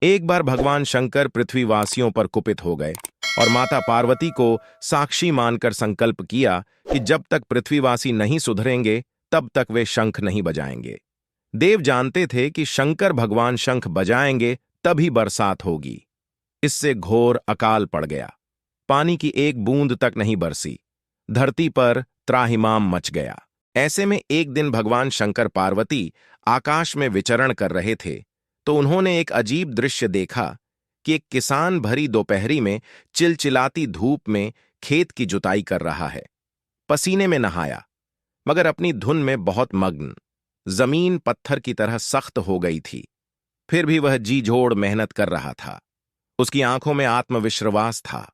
एक बार भगवान शंकर पृथ्वीवासियों पर कुपित हो गए और माता पार्वती को साक्षी मानकर संकल्प किया कि जब तक पृथ्वीवासी नहीं सुधरेंगे तब तक वे शंख नहीं बजाएंगे। देव जानते थे कि शंकर भगवान शंख बजाएंगे तभी बरसात होगी। इससे घोर अकाल पड़ गया। पानी की एक बूंद तक नहीं बरसी। धरती पर त्राहिमाम मच गया। ऐसे में एक दिन भगवान शंकर पार्वती आकाश में विचरण कर रहे थे तो उन्होंने एक अजीब दृश्य देखा कि एक किसान भरी दोपहरी में चिलचिलाती धूप में खेत की जुताई कर रहा है। पसीने में नहाया मगर अपनी धुन में बहुत मग्न। जमीन पत्थर की तरह सख्त हो गई थी, फिर भी वह जी जोड़ मेहनत कर रहा था। उसकी आंखों में आत्मविश्वास था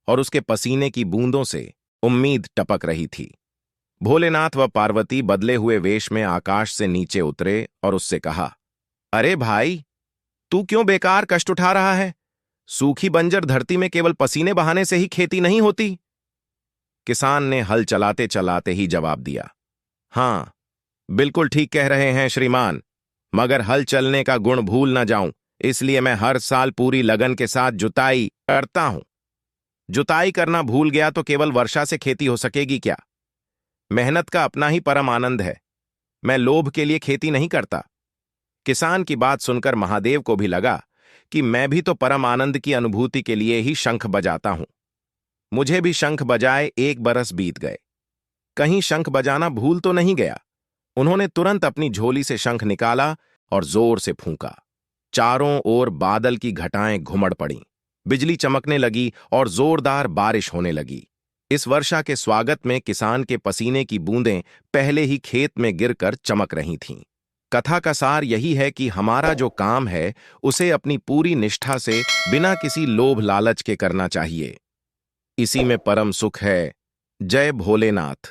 और उसके पसीने की बूंदों से उम्मीद टपक रही थी। भोलेनाथ व पार्वती बदले हुए वेश में आकाश से नीचे उतरे और उससे कहा, अरे भाई, तू क्यों बेकार कष्ट उठा रहा है? सूखी बंजर धरती में केवल पसीने बहाने से ही खेती नहीं होती। किसान ने हल चलाते चलाते ही जवाब दिया, हां, बिल्कुल ठीक कह रहे हैं श्रीमान, मगर हल चलने का गुण भूल न जाऊं, इसलिए मैं हर साल पूरी लगन के साथ जुताई करता हूं। जुताई करना भूल गया तो केवल वर्षा से खेती हो सकेगी क्या? मेहनत का अपना ही परम आनंद है। मैं लोभ के लिए खेती नहीं करता। किसान की बात सुनकर महादेव को भी लगा कि मैं भी तो परम आनंद की अनुभूति के लिए ही शंख बजाता हूं। मुझे भी शंख बजाए 1 बरस बीत गए। कहीं शंख बजाना भूल तो नहीं गया। उन्होंने तुरंत अपनी झोली से शंख निकाला और जोर से फूंका। चारों ओर बादल की घटाएं घुमड़ पड़ीं, बिजली चमकने लगी और जोरदार बारिश होने लगी। इस वर्षा के स्वागत में किसान के पसीने की बूंदें पहले ही खेत में गिरकर चमक रही थीं। कथा का सार यही है कि हमारा जो काम है उसे अपनी पूरी निष्ठा से बिना किसी लोभ लालच के करना चाहिए। इसी में परम सुख है। जय भोलेनाथ।